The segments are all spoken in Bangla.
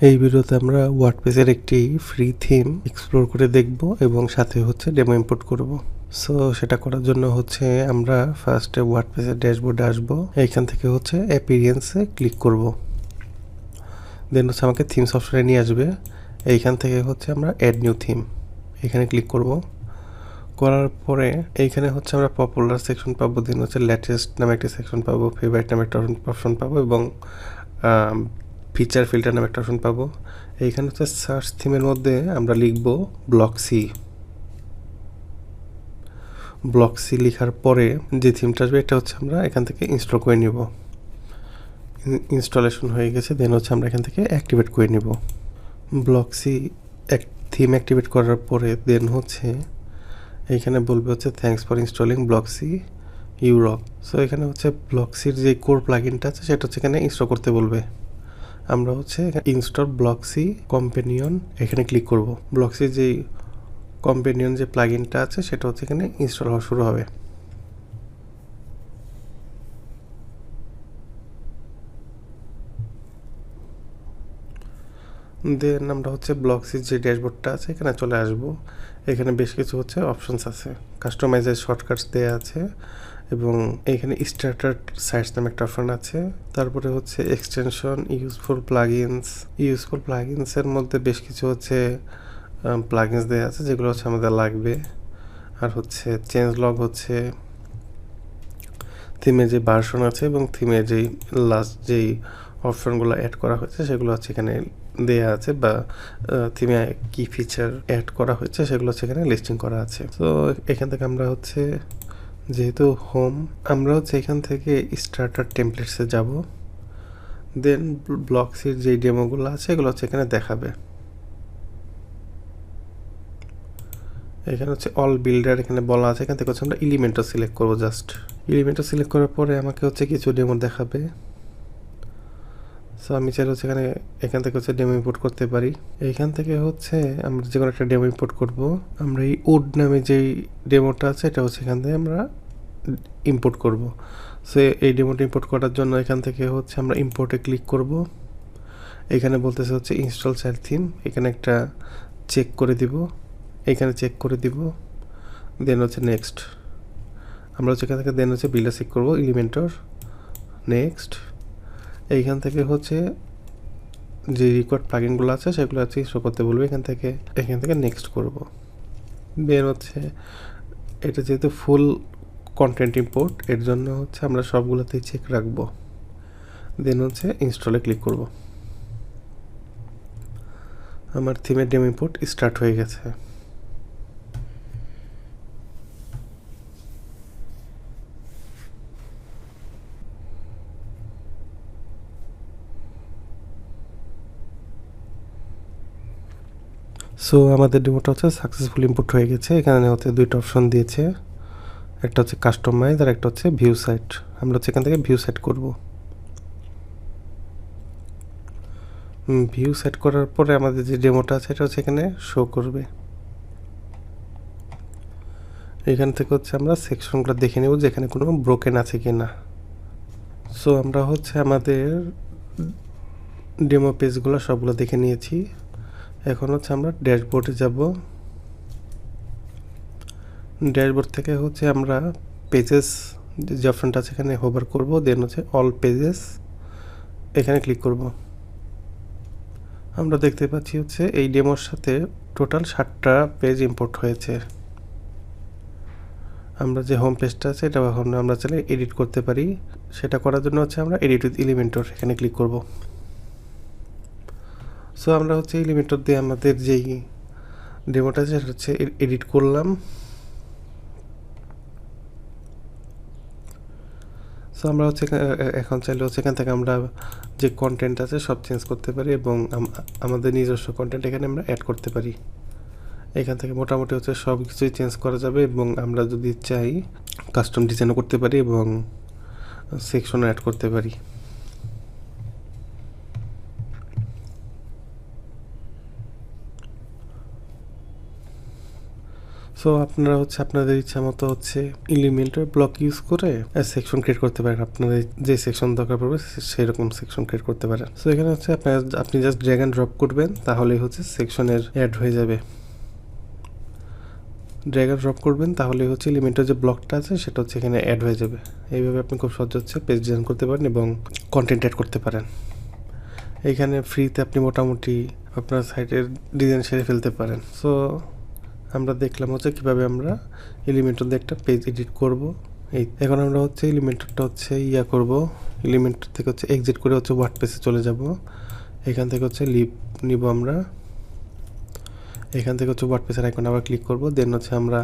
এই ভিডিওতে আমরা ওয়ার্ডপ্রেসের একটি ফ্রি থিম এক্সপ্লোর করে দেখব এবং সাথে হচ্ছে ডেমো ইম্পোর্ট করব। সো সেটা করার জন্য হচ্ছে আমরা ফার্স্টে ওয়ার্ডপ্রেসের ড্যাশবোর্ডে আসব। এইখান থেকে হচ্ছে অ্যাপিরিয়েন্সে ক্লিক করব। দেন হচ্ছে আমাকে থিমস অপশনে নিয়ে আসবে। এইখান থেকে হচ্ছে আমরা অ্যাড নিউ থিম এখানে ক্লিক করব। করার পরে এইখানে হচ্ছে আমরা পপুলার সেকশন পাবো, দেন হচ্ছে লেটেস্ট নামে একটা সেকশন পাবো, ফেভারিট নামে একটা অপশন পাবো এবং ফিচার ফিল্টার নামে একটা অপশন পাবো। এইখানে হচ্ছে সার্চ থিমের মধ্যে আমরা লিখব ব্লকসি। ব্লকসি লেখার পরে যে থিমটা আসবে এটা হচ্ছে আমরা এখান থেকে ইনস্টল করে নিব। ইনস্টলেশন হয়ে গেছে, দেন হচ্ছে আমরা এখান থেকে অ্যাক্টিভেট করে নিব। ব্লকসি থিম অ্যাক্টিভেট করার পরে দেন হচ্ছে এইখানে বলবে হচ্ছে thanks for installing Blocksy Europe. So এখানে হচ্ছে ব্লকসির যে কোর প্লাগইনটা আছে সেটা হচ্ছে এখানে ইনস্টল করতে বলবে। আমরা হচ্ছে ইনস্টল ব্লকসি কম্পেনিয়ন এখানে ক্লিক করব। ব্লকসির যে কম্পেনিয়ন যে প্লাগইনটা আছে সেটা হচ্ছে এখানে ইনস্টল হওয়া শুরু হবে। দেন আমরা হচ্ছে ব্লকসির যে ড্যাশবোর্ডটা আছে এখানে চলে আসব। এখানে বেশ কিছু হচ্ছে অপশনস আছে, কাস্টমাইজের শর্টকাটস দেওয়া আছে এবং এখানে স্টার্টার সাইটস নামে একটা অপশন আছে। তারপরে হচ্ছে এক্সটেনশন, ইউজফুল প্লাগইনসের মধ্যে বেশ কিছু হচ্ছে প্লাগইনস দেওয়া আছে যেগুলো হচ্ছে আমাদের লাগবে। আর হচ্ছে চেঞ্জ লগ হচ্ছে থিমে যে ভার্সন আছে এবং থিমে যেই লাস্ট যেই অপশনগুলো অ্যাড করা হয়েছে সেগুলো হচ্ছে এখানে দেয়া আছে, বা থিমে কি ফিচার অ্যাড করা হয়েছে সেগুলো হচ্ছে এখানে লিস্টিং করা আছে। তো এখান থেকে আমরা হচ্ছে যেহেতু হোম, আমরা হচ্ছে এখান থেকে স্টার্টার টেমপ্লেটসে যাব। দেন ব্লকসির যেই ডেমোগুলো আছে এগুলো হচ্ছে এখানে দেখাবে। এখানে হচ্ছে অল বিল্ডার এখানে বলা আছে, এখান থেকে হচ্ছে আমরা এলিমেন্টও সিলেক্ট করবো। জাস্ট এলিমেন্টও সিলেক্ট করার পরে আমাকে হচ্ছে কিছু ডেমো দেখাবে। সো আমি চাইলে হচ্ছে এখান থেকে হচ্ছে ডেমো ইম্পোর্ট করতে পারি। এইখান থেকে হচ্ছে আমরা যে কোনো একটা ডেমো ইম্পোর্ট করব। আমরা এই উড নামে যেই ডেমোটা আছে এটা হচ্ছে এখান থেকে আমরা ইম্পোর্ট করব। সো এই ডেমোটা ইম্পোর্ট করার জন্য এখান থেকে হচ্ছে আমরা ইম্পোর্টে ক্লিক করব। এখানে বলতেছে হচ্ছে ইনস্টল চাইল্ড থিম, এখানে একটা চেক করে দিব, এখানে চেক করে দিব। দেন হচ্ছে নেক্সট, আমরা হচ্ছে এখান থেকে দেন হচ্ছে বিল্ডার চেক করবো, এলিমেন্টর, নেক্সট। এইখান থেকে হচ্ছে যে রিকোয়ার্ড প্লাগইনগুলো আছে সেগুলো হচ্ছে শো করতে বলবে, এখান থেকে নেক্সট করব। দেন হচ্ছে এটা যেহেতু ফুল কন্টেন্ট ইম্পোর্ট এর জন্য হচ্ছে আমরা সবগুলোতেই চেক রাখবো। দেন হচ্ছে ইনস্টলে ক্লিক করব। আমার থিমের ডেমো ইম্পোর্ট স্টার্ট হয়ে গেছে। সো আমাদের ডেমোটা হচ্ছে সাকসেসফুল ইম্পোর্ট হয়ে গেছে। এখানে হচ্ছে দুইটা অপশন দিয়েছে, একটা হচ্ছে কাস্টমাইজ আর একটা হচ্ছে ভিউ সাইট। আমরা হচ্ছে এখান থেকে ভিউ সাইট করব। ভিউ সেট করার পরে আমাদের যে ডেমোটা আছে এটা হচ্ছে এখানে শো করবে। এখান থেকে হচ্ছে আমরা সেকশনগুলো দেখে নেব যে এখানে কোনো ব্রোকেন আছে কি না। সো আমরা হচ্ছে আমাদের ডেমো পেজগুলো সবগুলো দেখে নিয়েছি। এখন হচ্ছে আমরা ড্যাশবোর্ডে যাব। ড্যাশবোর্ড থেকে হচ্ছে আমরা পেজেস যে অপশনটা আছে এখানে হোভার করব, দেন হচ্ছে অল পেজেস এখানে ক্লিক করব। আমরা দেখতে পাচ্ছি হচ্ছে এই ডেমোর সাথে টোটাল 7টা পেজ ইম্পোর্ট হয়েছে। আমরা যে হোম পেজটা আছে এটা এখন আমরা চাইলে এডিট করতে পারি। সেটা করার জন্য হচ্ছে আমরা এডিট উইথ এলিমেন্টর এখানে ক্লিক করব। সো আমরা হচ্ছে এলিমেন্টর দিয়ে আমাদের যেই ডেমোটা আছে সেটা হচ্ছে এডিট করলাম। সো আমরা হচ্ছে এখন চাইলে হচ্ছে এখান থেকে আমরা যে কন্টেন্ট আছে সব চেঞ্জ করতে পারি এবং আমাদের নিজস্ব কন্টেন্ট এখানে আমরা অ্যাড করতে পারি। এখান থেকে মোটামুটি হচ্ছে সব কিছুই চেঞ্জ করা যাবে এবং আমরা যদি চাই কাস্টম ডিজাইনও করতে পারি এবং সেকশনও অ্যাড করতে পারি। সো আপনারা হচ্ছে আপনাদের ইচ্ছা মতো হচ্ছে এলিমেন্টের ব্লক ইউজ করে সেকশন ক্রিয়েট করতে পারেন। আপনাদের যে সেকশন দরকার পড়বে সেরকম সেকশন ক্রিয়েট করতে পারেন। সো এখানে হচ্ছে আপনি জাস্ট ড্র্যাগ অ্যান্ড ড্রপ করবেন, তাহলেই হচ্ছে সেকশনের অ্যাড হয়ে যাবে। ড্র্যাগ অ্যান্ড ড্রপ করবেন, তাহলে হচ্ছে এলিমেন্টের যে ব্লকটা আছে সেটা হচ্ছে এখানে অ্যাড হয়ে যাবে। এইভাবে আপনি খুব সহজ হচ্ছে পেজ ডিজাইন করতে পারেন এবং কন্টেন্ট অ্যাড করতে পারেন। এইখানে ফ্রিতে আপনি মোটামুটি আপনার সাইটের ডিজাইন সেরে ফেলতে পারেন। সো আমরা দেখলাম হচ্ছে কীভাবে আমরা এলিমেন্টর দিয়ে একটা পেজ এডিট করব। এখন আমরা হচ্ছে এলিমেন্টরটা হচ্ছে করব, এলিমেন্টর থেকে হচ্ছে এক্সিট করে হচ্ছে ওয়ার্ডপ্রেসে চলে যাব। এখান থেকে হচ্ছে লিভ নিব আমরা, এখান থেকে হচ্ছে ওয়ার্ডপ্রেসের আইকন আবার ক্লিক করব। দেন হচ্ছে আমরা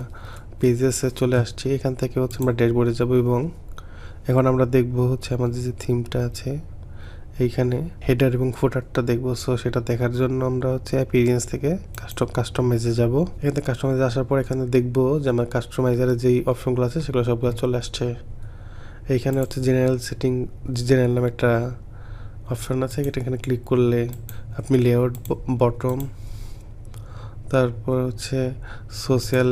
পেজেসে চলে আসছি। এখান থেকে হচ্ছে আমরা ড্যাশবোর্ডে যাব এবং এখন আমরা দেখব হচ্ছে আমাদের যে থিমটা আছে এইখানে হেডার এবং ফুটারটা দেখবো। সো সেটা দেখার জন্য আমরা হচ্ছে অ্যাপিরিয়েন্স থেকে কাস্টমাইজে যাব। এখানে কাস্টমাইজে আসার পর এখানে দেখবো যে আমার কাস্টমাইজারের যেই অপশনগুলো আছে সেগুলো সবগুলো চলে আসছে। এইখানে হচ্ছে জেনারেল সেটিং, জেনারেল নামে একটা অপশন আছে, এটা এখানে ক্লিক করলে আপনি লেআউট, বটম, তারপর হচ্ছে সোশ্যাল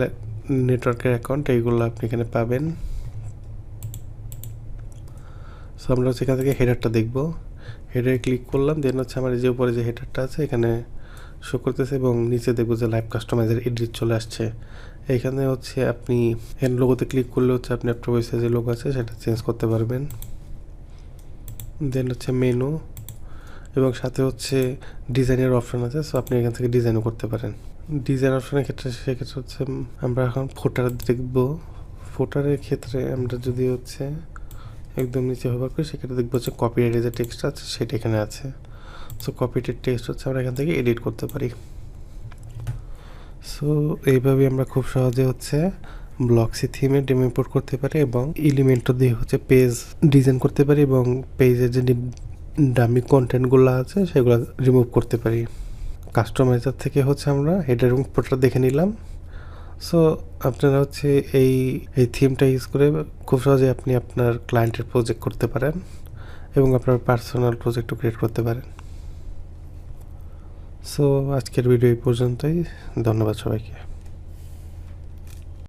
নেটওয়ার্কের অ্যাকাউন্ট, এইগুলো আপনি এখানে পাবেন। সো আমরা হচ্ছে এখান থেকে হেডারটা দেখবো। হেডারে ক্লিক করলাম, দেন হচ্ছে আমার যে উপরে যে হেডারটা আছে এখানে শো করতেছে এবং নিচে দেখবো যে লাইভ কাস্টমাইজার এডিট চলে আসছে। এইখানে হচ্ছে আপনি এখানে লোগোতে ক্লিক করলে হচ্ছে আপনি আপনার ওয়েবসাইটে যে লোগো আছে সেটা চেঞ্জ করতে পারবেন। দেন হচ্ছে মেনু এবং সাথে হচ্ছে ডিজাইনের অপশন আছে। সো আপনি এখান থেকে ডিজাইনও করতে পারেন। ডিজাইন অপশনের ক্ষেত্রে সেক্ষেত্রে হচ্ছে আমরা এখন ফুটার দেখব। ফুটারের ক্ষেত্রে আমরা যদি হচ্ছে একদম নিচে ব্যবহার করি সেক্ষেত্রে দেখবো হচ্ছে কপিরাইটের যে টেক্সট আছে সেটা এখানে আছে। সো কপিরাইটেড টেক্সট হচ্ছে আমরা এখান থেকে এডিট করতে পারি। সো এইভাবে আমরা খুব সহজে হচ্ছে ব্লকসি থিমে ডেমো ইম্পোর্ট করতে পারি এবং এলিমেন্টও দিয়ে হচ্ছে পেজ ডিজাইন করতে পারি এবং পেজের যে ডামি কন্টেন্টগুলো আছে সেগুলো রিমুভ করতে পারি। কাস্টমাইজার থেকে হচ্ছে আমরা হেডার এবং ফুটার দেখে নিলাম। সো আপনারা হচ্ছে এই থিমটা ইউজ করে খুব সহজে আপনি আপনার ক্লায়েন্টের প্রজেক্ট করতে পারেন এবং আপনার পার্সোনাল প্রজেক্টও ক্রিয়েট করতে পারেন। সো আজকের ভিডিও এই পর্যন্তই। ধন্যবাদ সবাইকে।